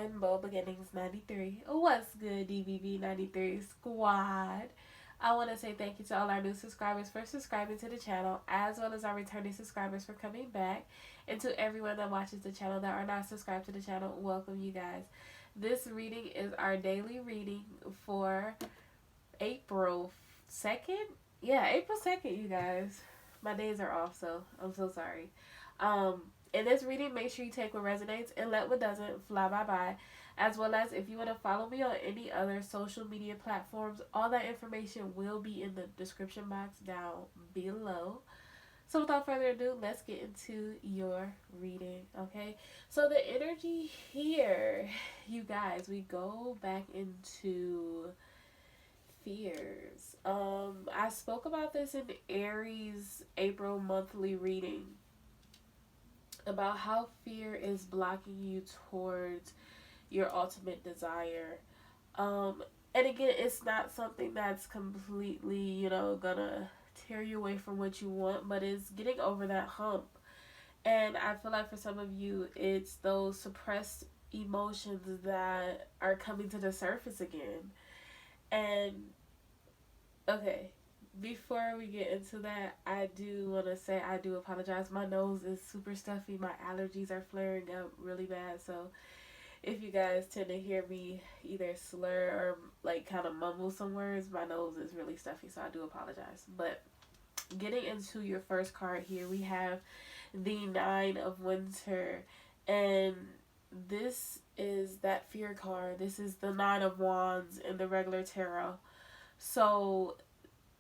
I'm Bo Beginnings 93. What's good, DBB 93 squad? I want to say thank you to all our new subscribers for subscribing to the channel, as well as our returning subscribers for coming back. And to everyone that watches the channel that are not subscribed to the channel, welcome you guys. This reading is our daily reading for April 2nd. Yeah, April 2nd, you guys. My days are off, so I'm so sorry. In this reading, make sure you take what resonates and let what doesn't fly by. As well as if you want to follow me on any other social media platforms, all that information will be in the description box down below. So without further ado, let's get into your reading, okay? So the energy here, you guys, we go back into fears. I spoke about this in Aries April monthly reading about how fear is blocking you towards your ultimate desire. And again, it's not something that's completely, gonna tear you away from what you want, but it's getting over that hump. And I feel like for some of you, it's those suppressed emotions that are coming to the surface again. And okay, before we get into that, I do want to say I do apologize. My nose is super stuffy. My allergies are flaring up really bad. So if you guys tend to hear me either slur or like kind of mumble some words, my nose is really stuffy. So I do apologize. But getting into your first card here, we have the Nine of Winter. And this is that fear card. This is the Nine of Wands in the regular tarot. So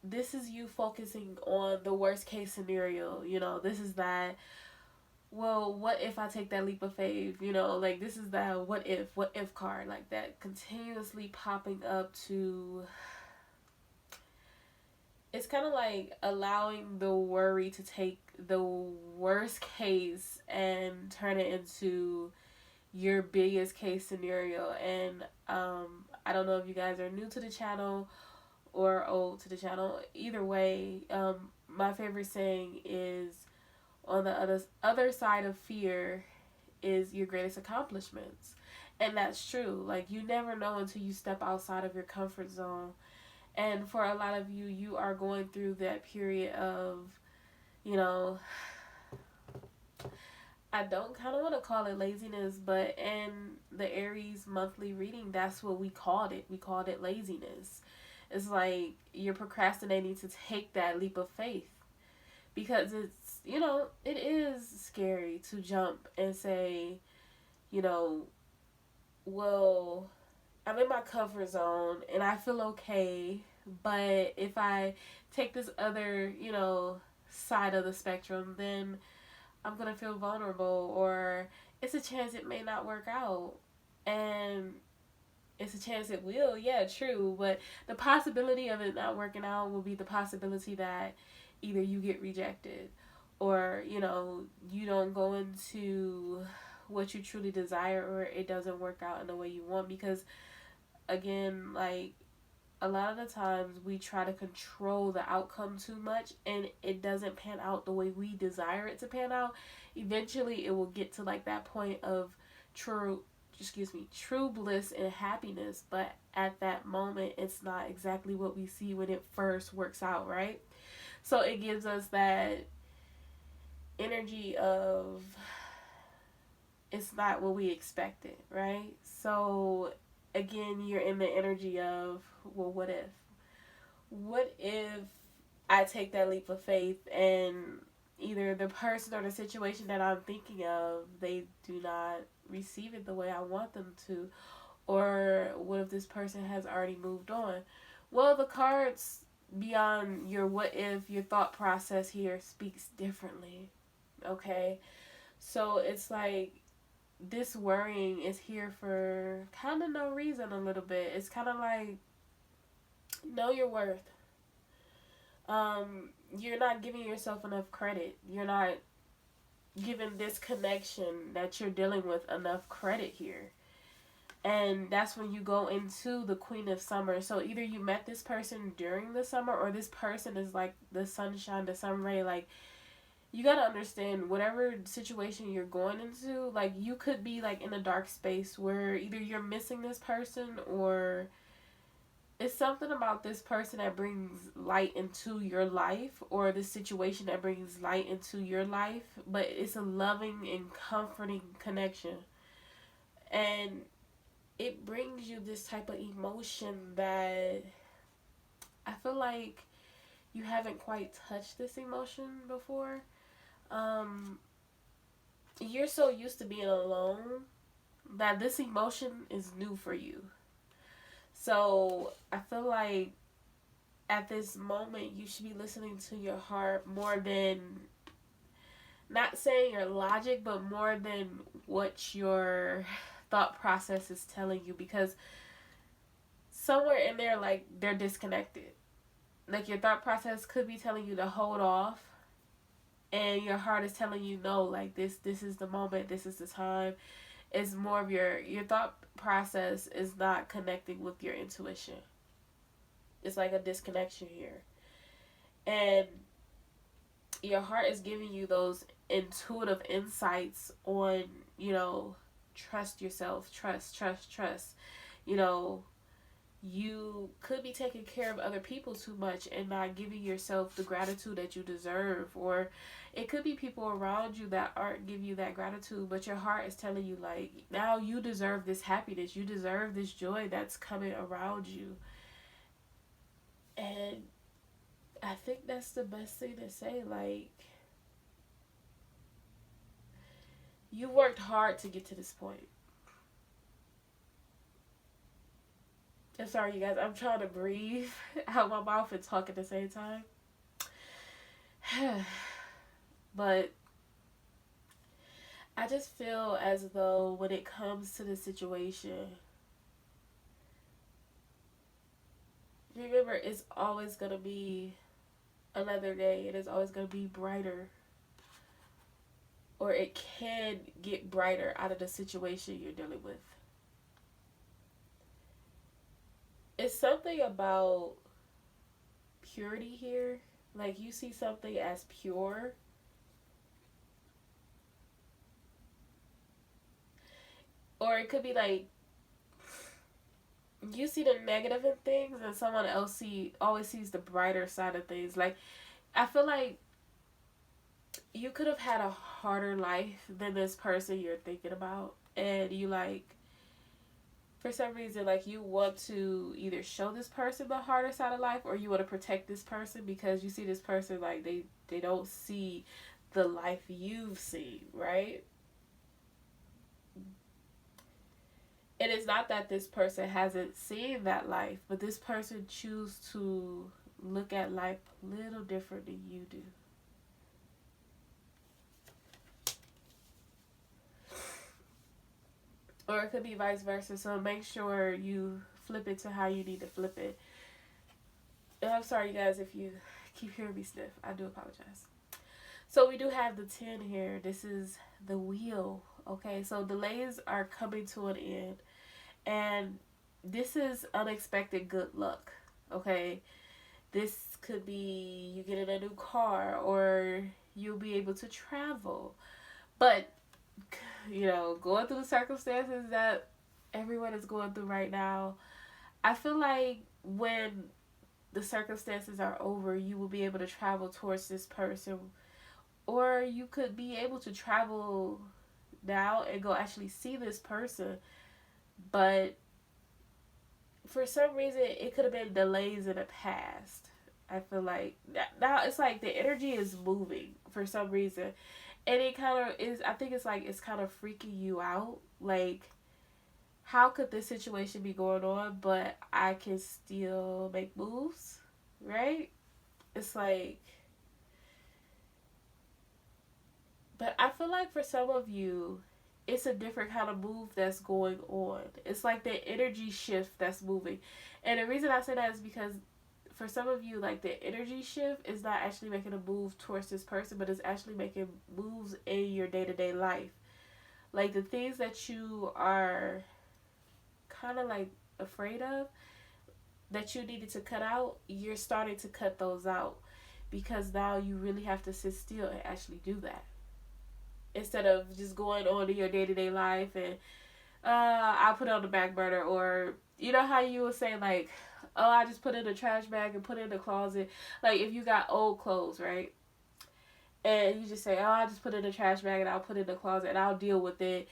this is you focusing on the worst case scenario. This is that, well, what if I take that leap of faith? Like this is that what if card, like that continuously popping up to, it's kind of like allowing the worry to take the worst case and turn it into your biggest case scenario. And I don't know if you guys are new to the channel or old to the channel. Either way, my favorite saying is, on the other side of fear is your greatest accomplishments. And that's true. Like, you never know until you step outside of your comfort zone. And for a lot of you, you are going through that period of, you know, I don't kind of want to call it laziness, but in the Aries monthly reading, that's what we called it. We called it laziness. It's like you're procrastinating to take that leap of faith because it's, it is scary to jump and say, well, I'm in my comfort zone and I feel okay, but if I take this other, side of the spectrum, then I'm going to feel vulnerable, or it's a chance it may not work out. And it's a chance it will, yeah, true, but the possibility of it not working out will be the possibility that either you get rejected or, you don't go into what you truly desire, or it doesn't work out in the way you want. Because again, like, a lot of the times we try to control the outcome too much and it doesn't pan out the way we desire it to pan out. Eventually it will get to like that point of true bliss and happiness, but at that moment it's not exactly what we see when it first works out, right? So it gives us that energy of it's not what we expected, right? So again, you're in the energy of, well, what if? What if I take that leap of faith and either the person or the situation that I'm thinking of, they do not receive it the way I want them to? Or what if this person has already moved on? Well, the cards beyond your what if, your thought process here speaks differently, okay? So it's like this worrying is here for kind of no reason a little bit. It's kind of like, know your worth. You're not giving yourself enough credit. You're not giving this connection that you're dealing with enough credit here. And that's when you go into the Queen of Summer. So either you met this person during the summer, or this person is like the sunshine, the sun ray. Like, you gotta understand whatever situation you're going into, like you could be like in a dark space where either you're missing this person or it's something about this person that brings light into your life, or the situation that brings light into your life, but it's a loving and comforting connection. And it brings you this type of emotion that I feel like you haven't quite touched this emotion before. Um, you're so used to being alone that this emotion is new for you. So I feel like at this moment you should be listening to your heart more than, not saying your logic, but more than what your thought process is telling you, because somewhere in there, like, they're disconnected. Like, your thought process could be telling you to hold off, and your heart is telling you no, like, this is the moment, this is the time. It's more of your thought process is not connecting with your intuition. It's like a disconnection here. And your heart is giving you those intuitive insights on, trust yourself, trust. You know, you could be taking care of other people too much and not giving yourself the gratitude that you deserve. Or it could be people around you that aren't giving you that gratitude, but your heart is telling you, like, now you deserve this happiness, you deserve this joy that's coming around you. And I think that's the best thing to say. Like, you worked hard to get to this point. I'm sorry, you guys. I'm trying to breathe out my mouth and talk at the same time. But I just feel as though when it comes to the situation, remember, it's always going to be another day. It is always going to be brighter. Or it can get brighter out of the situation you're dealing with. It's something about purity here. Like, you see something as pure. Or it could be like, you see the negative in things and someone else always sees the brighter side of things. Like, I feel like you could have had a harder life than this person you're thinking about. And you, like, for some reason, like, you want to either show this person the harder side of life, or you want to protect this person because you see this person, like, they don't see the life you've seen, right? And it's not that this person hasn't seen that life, but this person chooses to look at life a little different than you do. Or it could be vice versa. So make sure you flip it to how you need to flip it. And I'm sorry, you guys, if you keep hearing me sniff. I do apologize. So we do have the 10 here. This is the wheel. Okay, so delays are coming to an end. And this is unexpected good luck. Okay, this could be you getting a new car, or you'll be able to travel. But going through the circumstances that everyone is going through right now, I feel like when the circumstances are over, you will be able to travel towards this person, or you could be able to travel now and go actually see this person. But for some reason, it could have been delays in the past. I feel like now it's like the energy is moving for some reason. And it kind of is, I think it's like, it's kind of freaking you out. Like, how could this situation be going on, but I can still make moves, right? It's like, but I feel like for some of you, it's a different kind of move that's going on. It's like the energy shift that's moving. And the reason I say that is because for some of you, like, the energy shift is not actually making a move towards this person, but it's actually making moves in your day-to-day life. Like, the things that you are kind of, like, afraid of, that you needed to cut out, you're starting to cut those out. because now you really have to sit still and actually do that. Instead of just going on in your day-to-day life and I'll put it on the back burner, or you know how you would say like, oh, I just put it in a trash bag and put it in the closet. Like if you got old clothes, right? And you just say, oh, I just put it in a trash bag and I'll put it in the closet and I'll deal with it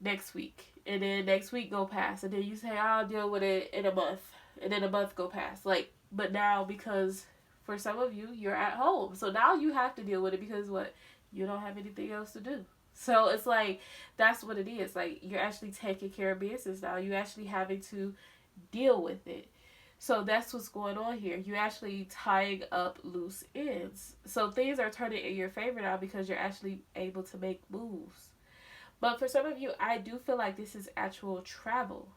next week. And then next week go past. And then you say, I'll deal with it in a month. And then a month go past. Like, but now because for some of you, you're at home. So now you have to deal with it because what? You don't have anything else to do. So it's like, that's what it is. Like, you're actually taking care of business now. You're actually having to deal with it. So that's what's going on here. You're actually tying up loose ends. So things are turning in your favor now because you're actually able to make moves. But for some of you, I do feel like this is actual travel.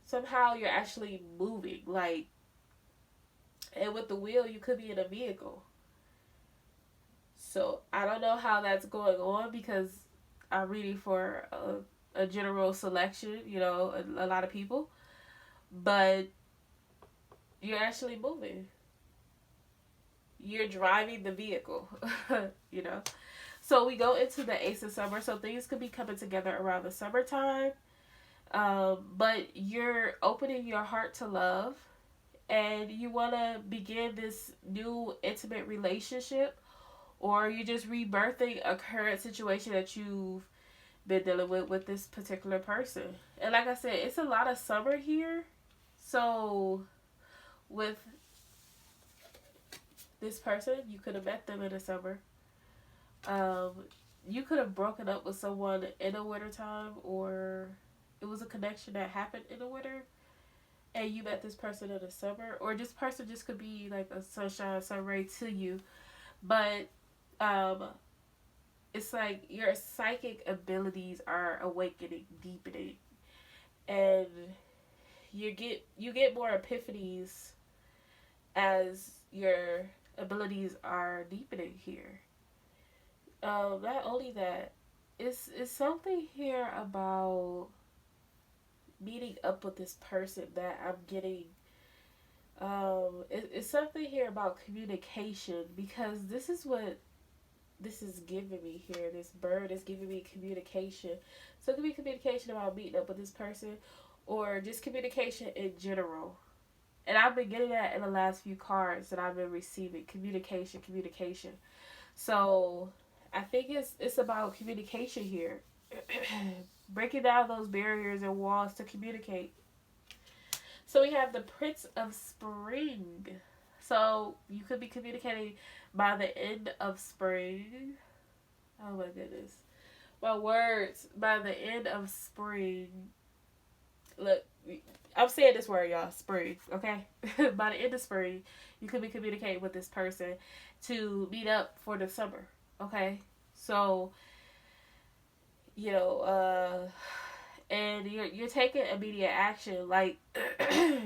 Somehow you're actually moving. Like, and with the wheel, you could be in a vehicle. So I don't know how that's going on because I'm reading for a general selection, you know, a lot of people. But you're actually moving. You're driving the vehicle, you know. So we go into the Ace of Summer. So things could be coming together around the summertime. But you're opening your heart to love. And you want to begin this new intimate relationship. Or you're just rebirthing a current situation that you've been dealing with this particular person. And like I said, it's a lot of summer here. So with this person, you could have met them in the summer. You could have broken up with someone in the wintertime, or it was a connection that happened in the winter and you met this person in the summer, or this person just could be like a sunshine, sun ray to you. But it's like your psychic abilities are awakening, deepening, and you get more epiphanies as your abilities are deepening here. Not only that, it's something here about meeting up with this person that I'm getting. It's something here about communication, because this is what this is giving me here. This bird is giving me communication. So it could be communication about meeting up with this person, or just communication in general. And I've been getting that in the last few cards that I've been receiving. Communication. So I think it's about communication here. Breaking down those barriers and walls to communicate. So we have the Prince of Spring. So you could be communicating by the end of spring. Oh my goodness. My words. By the end of spring. Look, I'm saying this word, y'all. Spring, okay? By the end of spring, you could be communicating with this person to meet up for the summer, okay? So, you know, and you're taking immediate action. Like,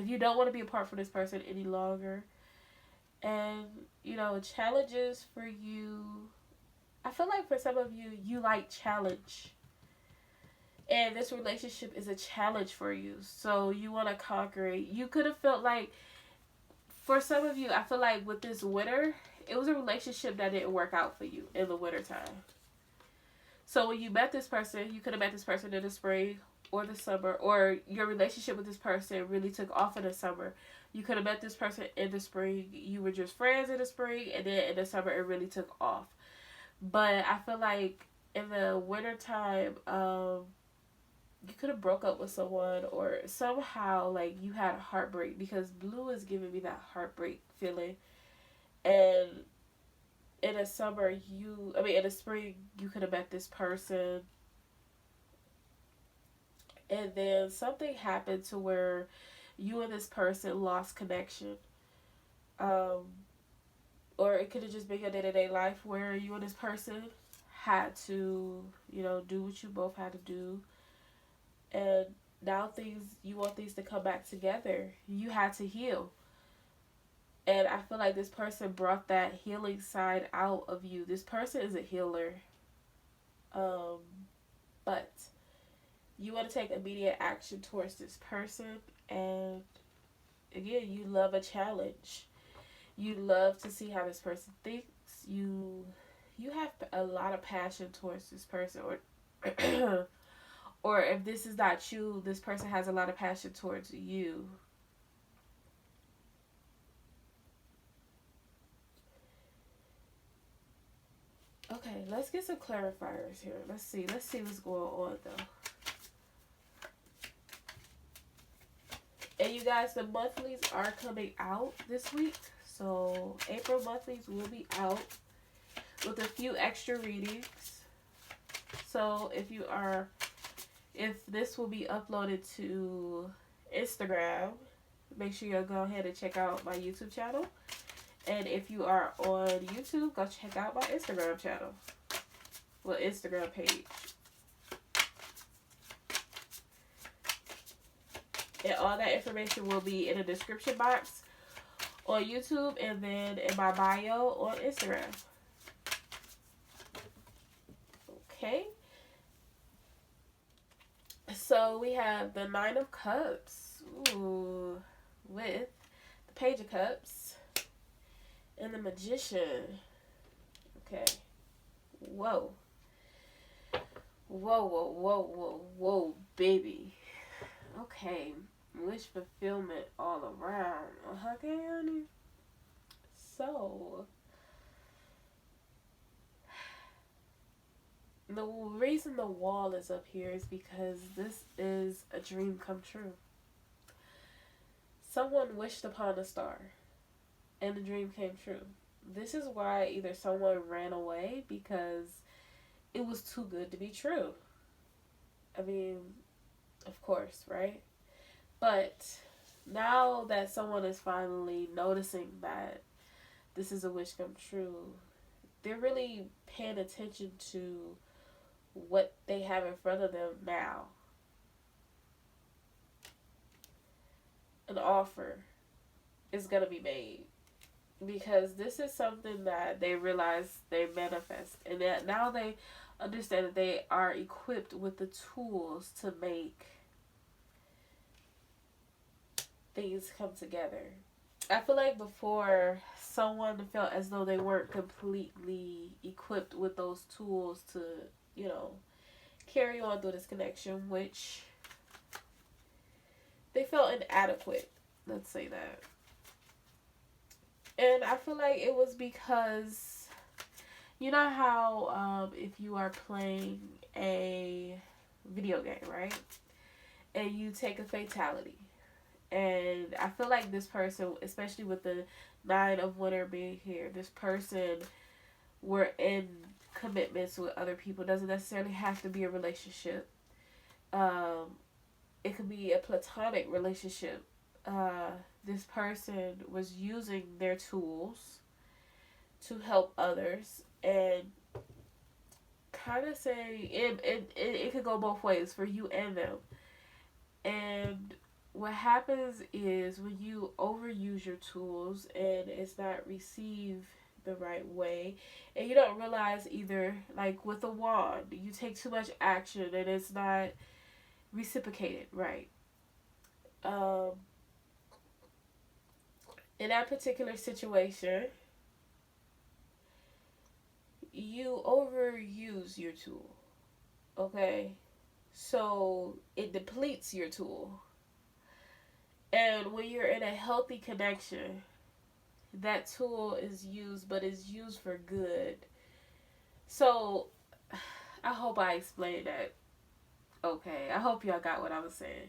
you don't want to be apart from this person any longer. And, you know, challenges for you. I feel like for some of you, you like challenge. And this relationship is a challenge for you. So you want to conquer it. You could have felt like, for some of you, I feel like with this winter, it was a relationship that didn't work out for you in the wintertime. So when you met this person, you could have met this person in the spring or the summer, or your relationship with this person really took off in the summer. You could have met this person in the spring. You were just friends in the spring, and then in the summer it really took off. But I feel like in the wintertime, you could have broke up with someone, or somehow like you had a heartbreak, because blue is giving me that heartbreak feeling. And in the summer, in the spring, you could have met this person. And then something happened to where you and this person lost connection. Or it could have just been your day-to-day life where you and this person had to, you know, do what you both had to do. And now you want things to come back together. You had to heal. And I feel like this person brought that healing side out of you. This person is a healer. But you want to take immediate action towards this person. And again, you love a challenge. You love to see how this person thinks. You have a lot of passion towards this person, or or if this is not you, this person has a lot of passion towards you. Okay, let's get some clarifiers here. Let's see what's going on though. And you guys, the monthlies are coming out this week. So April monthlies will be out with a few extra readings. So if this will be uploaded to Instagram, make sure you'll go ahead and check out my YouTube channel. And if you are on YouTube, go check out my Instagram channel. Well, Instagram page. And all that information will be in the description box on YouTube and then in my bio on Instagram. Okay. So we have the Nine of Cups. Ooh. With the Page of Cups. And the Magician. Okay. Whoa. Whoa, whoa, whoa, whoa, whoa, baby. Okay. Wish fulfillment all around. Okay, honey. So, the reason the wall is up here is because this is a dream come true. Someone wished upon a star, and the dream came true. This is why either someone ran away because it was too good to be true. I mean, of course, right? But now that someone is finally noticing that this is a wish come true, they're really paying attention to what they have in front of them now. An offer is going to be made because this is something that they realize they manifest, and that now they understand that they are equipped with the tools to make things come together. I feel like before, someone felt as though they weren't completely equipped with those tools to, you know, carry on through this connection, which they felt inadequate. Let's say that. And I feel like it was because, you know how if you are playing a video game, right? And you take a fatality. And I feel like this person, especially with the Nine of Winter being here, this person were in commitments with other people. It doesn't necessarily have to be a relationship. It could be a platonic relationship. This person was using their tools to help others, and kind of say it could go both ways for you and them. And what happens is when you overuse your tools and it's not received the right way, and you don't realize either, like with a wand, you take too much action and it's not reciprocated right. In that particular situation, you overuse your tool, okay? So it depletes your tool. And when you're in a healthy connection, that tool is used, but it's used for good. So I hope I explained that okay. I hope y'all got what I was saying.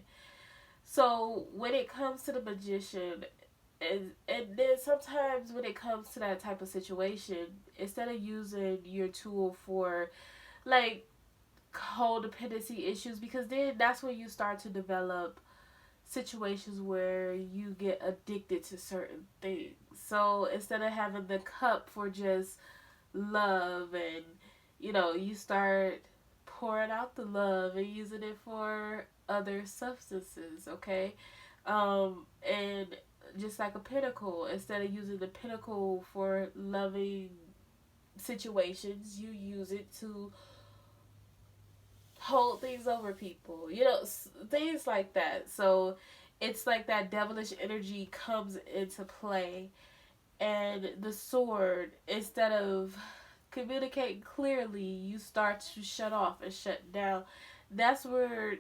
So when it comes to the Magician, and then sometimes when it comes to that type of situation, instead of using your tool for like codependency issues, because then that's when you start to develop situations where you get addicted to certain things. So instead of having the cup for just love, and you start pouring out the love and using it for other substances, okay? And just like a pinnacle, instead of using the pinnacle for loving situations, you use it to hold things over people, things like that. So it's like that devilish energy comes into play, And the sword, instead of communicating clearly, you start to shut off and shut down. That's where,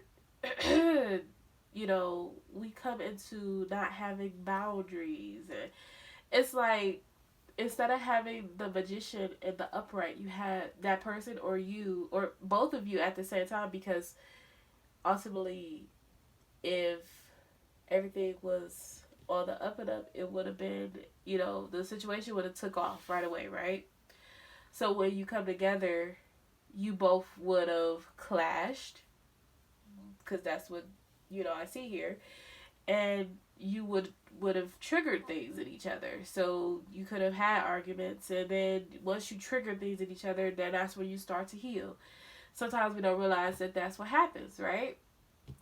we come into not having boundaries. And it's like, instead of having the magician in the upright, you had that person or you, or both of you at the same time, because ultimately, if everything was on the up and up, it would have been, the situation would have took off right away, right? So when you come together, you both would have clashed, because that's what, I see here, and you would have triggered things in each other. So you could have had arguments, and then once you trigger things in each other, then that's when you start to heal. Sometimes we don't realize that that's what happens, right?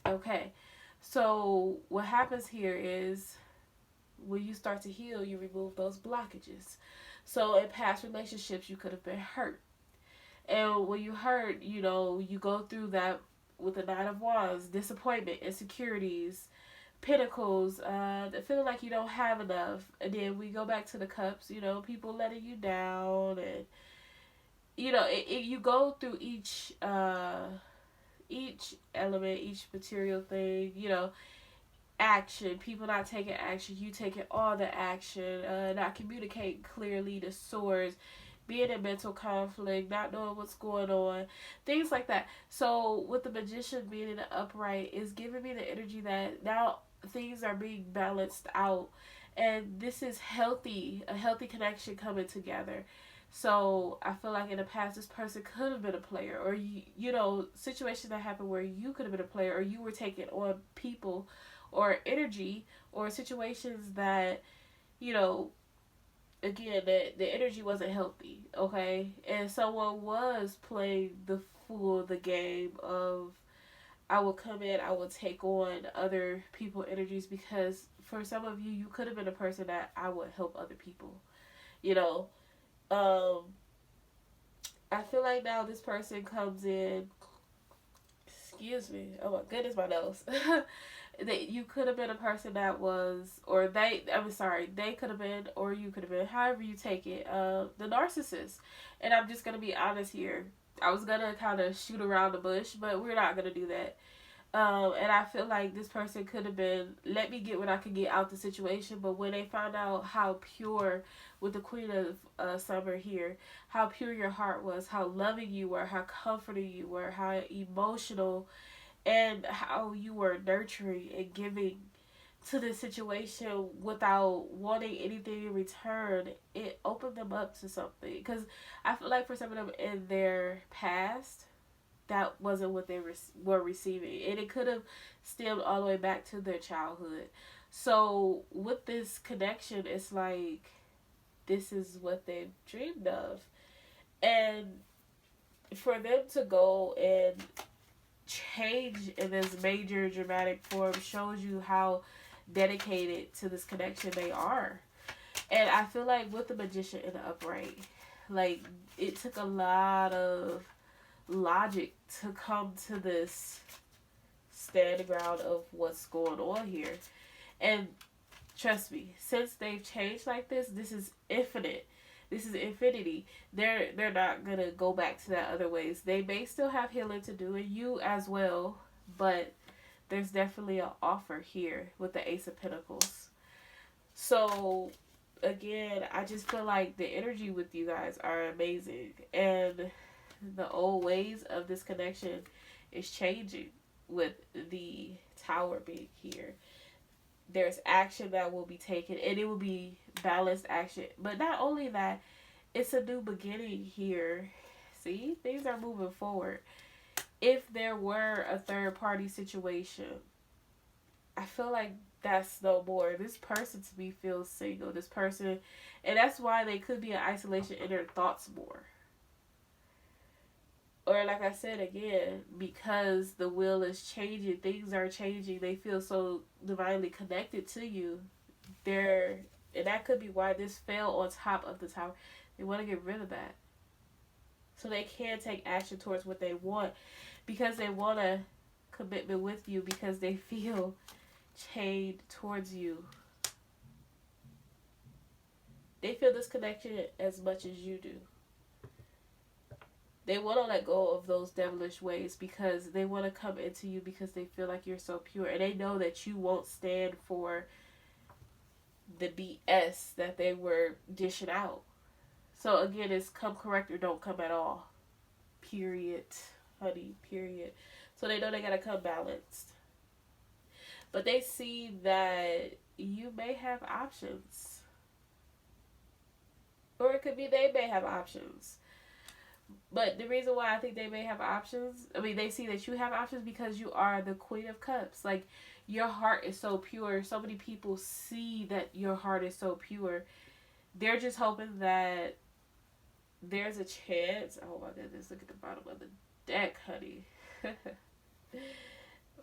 Okay. So what happens here is, when you start to heal, you remove those blockages. So in past relationships, you could have been hurt. And when you hurt, you go through that with the Nine of Wands: disappointment, insecurities, Pentacles, feeling like you don't have enough. And then we go back to the Cups, people letting you down. And, you go through each element, each material thing, action, people not taking action, you taking all the action, not communicating clearly, the swords, being in mental conflict, not knowing what's going on, things like that. So with the magician being in the upright, is giving me the energy that now things are being balanced out, and this is healthy, a healthy connection coming together. So I feel like in the past, this person could have been a player, or situations that happened where you could have been a player, or you were taking on people or energy, or situations that, again, that the energy wasn't healthy, okay? And someone was playing the game of, I will come in, I will take on other people's energies, because for some of you, you could have been a person that I would help other people, I feel like now this person comes in, excuse me, oh my goodness, my nose. That you could have been a person that was, or they could have been, or you could have been, however you take it, the narcissist. And I'm just going to be honest here. I was going to kind of shoot around the bush, but we're not going to do that. And I feel like this person could have been, let me get what I could get out the situation. But when they found out how pure, with the Queen of Summer here, how pure your heart was, how loving you were, how comforting you were, how emotional, and how you were nurturing and giving to the situation without wanting anything in return, it opened them up to something. Because I feel like for some of them in their past, that wasn't what they were receiving, and it could have stemmed all the way back to their childhood. So with this connection, it's like, this is what they dreamed of. And for them to go and change in this major dramatic form shows you how dedicated to this connection they are. And I feel like with the magician in the upright, like, it took a lot of logic to come to this stand ground of what's going on here. And trust me, since they've changed like this is infinite. This is infinity. They're not gonna go back to that other ways. They may still have healing to do, and you as well, but there's definitely an offer here with the Ace of Pentacles. So again, I just feel like the energy with you guys are amazing, and the old ways of this connection is changing with the Tower being here. There's action that will be taken, and it will be balanced action. But not only that, it's a new beginning here. See, things are moving forward. If there were a third party situation, I feel like that's no more. This person to me feels single. This person, and that's why they could be in isolation in their thoughts more. Or like I said again, because the wheel is changing, things are changing, they feel so divinely connected to you. And that could be why this fell on top of the Tower. They want to get rid of that, so they can take action towards what they want, because they want a commitment with you, because they feel chained towards you. They feel this connection as much as you do. They want to let go of those devilish ways because they want to come into you because they feel like you're so pure. And they know that you won't stand for the BS that they were dishing out. So again, it's come correct or don't come at all. Period. Honey, period. So they know they gotta come balanced. But they see that you may have options. Or it could be they may have options. But the reason why I think they may have options, I mean, they see that you have options because you are the Queen of Cups. Like, your heart is so pure. So many people see that your heart is so pure. They're just hoping that there's a chance. Oh my goodness, look at the bottom of the deck, honey.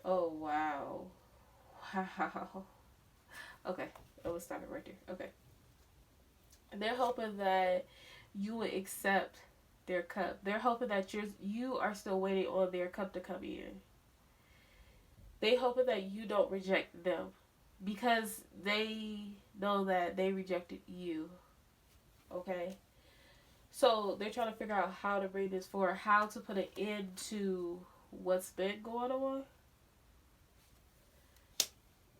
Oh, wow. Wow. Okay, I will stop it right there. Okay. And they're hoping that you would accept their cup. They're hoping that you are still waiting on their cup to come in. They hoping that you don't reject them because they know that they rejected you. Okay? So they're trying to figure out how to bring this forward, how to put an end to what's been going on,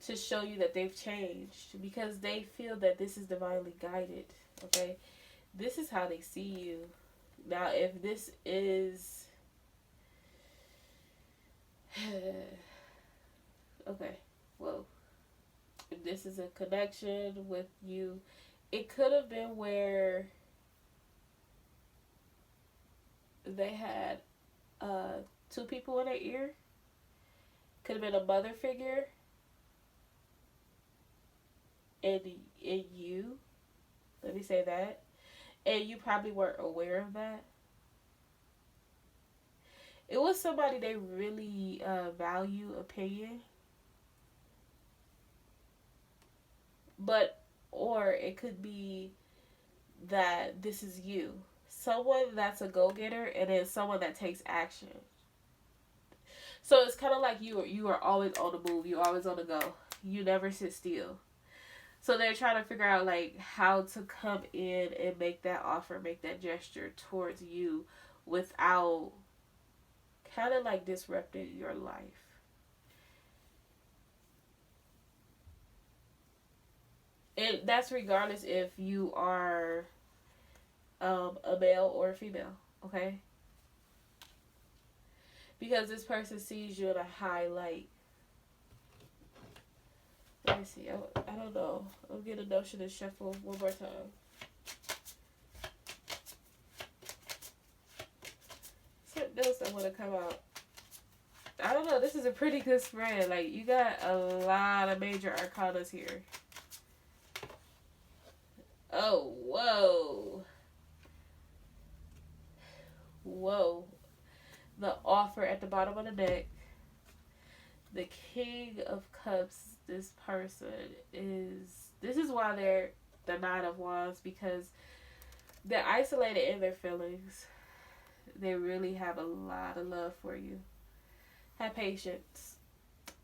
to show you that they've changed because they feel that this is divinely guided. Okay? This is how they see you. Now, if this is... okay, well, if this is a connection with you, it could have been where they had two people in their ear. Could have been a mother figure and you. Let me say that. And you probably weren't aware of that. It was somebody they really value opinion. But, or it could be that this is you. Someone that's a go-getter and then someone that takes action. So it's kind of like you are always on the move. You're always on the go. You never sit still. So they're trying to figure out like how to come in and make that offer, make that gesture towards you without kind of like disrupting your life. And that's regardless if you are a male or a female, okay? Because this person sees you in a high light. Let me see. I don't know. I'll get a notion and shuffle one more time. Something else I want to come out. I don't know. This is a pretty good spread. Like, you got a lot of major arcanas here. Oh, whoa. Whoa. The offer at the bottom of the deck. The King of Cups. This person is... This is why they're the Nine of Wands. Because they're isolated in their feelings. They really have a lot of love for you. Have patience.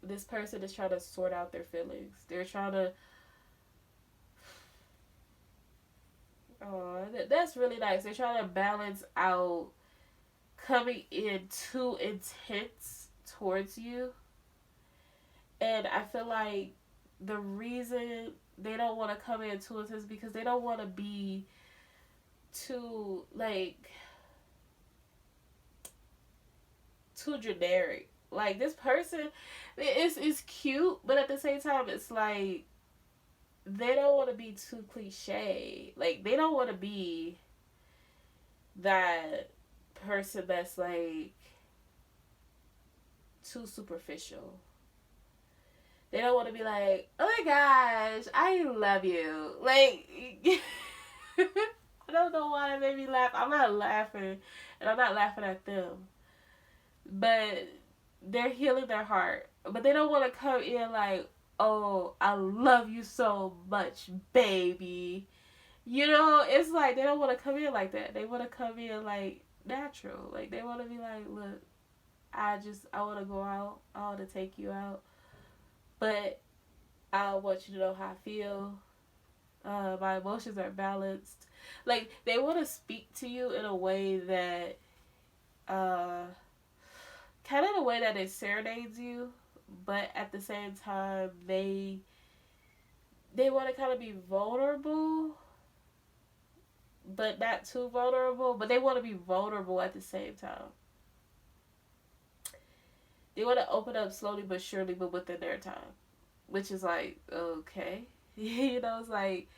This person is trying to sort out their feelings. They're trying to... Oh, that's really nice. They're trying to balance out coming in too intense towards you. And I feel like the reason they don't want to come in too intense is because they don't want to be too, like, too generic. Like, this person is cute, but at the same time, it's like, they don't want to be too cliche. Like, they don't want to be that person that's, like, too superficial. They don't want to be like, oh my gosh, I love you. Like, I don't know why that made me laugh. I'm not laughing, and I'm not laughing at them. But they're healing their heart. But they don't want to come in like, oh, I love you so much, baby. You know, it's like they don't want to come in like that. They want to come in like natural. Like, they want to be like, look, I want to go out. I want to take you out. But I want you to know how I feel. My emotions are balanced. Like, they want to speak to you in a way that, kind of the way that it serenades you, but at the same time, they want to kind of be vulnerable, but not too vulnerable. But they want to be vulnerable at the same time. They want to open up slowly but surely, but within their time, which is like, okay, you know, it's like,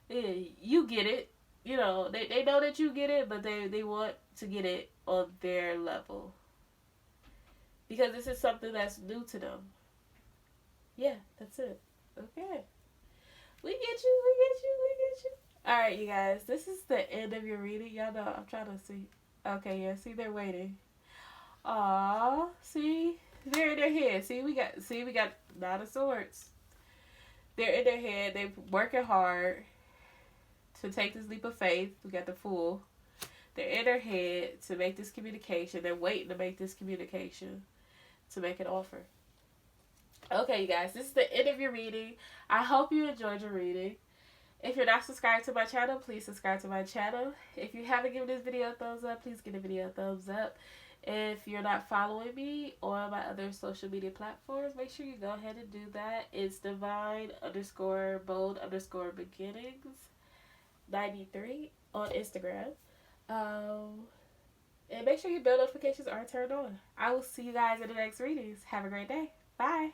yeah, you get it. You know, they know that you get it, but they want to get it on their level. Because this is something that's new to them. Yeah, that's it. Okay. We get you, we get you, we get you. Alright, you guys, this is the end of your reading. Y'all know I'm trying to see. Okay, yeah, see, they're waiting. Aww, see? They're in their head. See, we got Nine of Swords. They're in their head. They're working hard to take this leap of faith. We got the Fool. They're in their head to make this communication. They're waiting to make this communication to make an offer. Okay, you guys, this is the end of your reading. I hope you enjoyed your reading. If you're not subscribed to my channel, please subscribe to my channel. If you haven't given this video a thumbs up, please give the video a thumbs up. If you're not following me on my other social media platforms, make sure you go ahead and do that. It's divine_bold_beginnings 93 on Instagram. And make sure your bell notifications are turned on. I will see you guys in the next readings. Have a great day. Bye.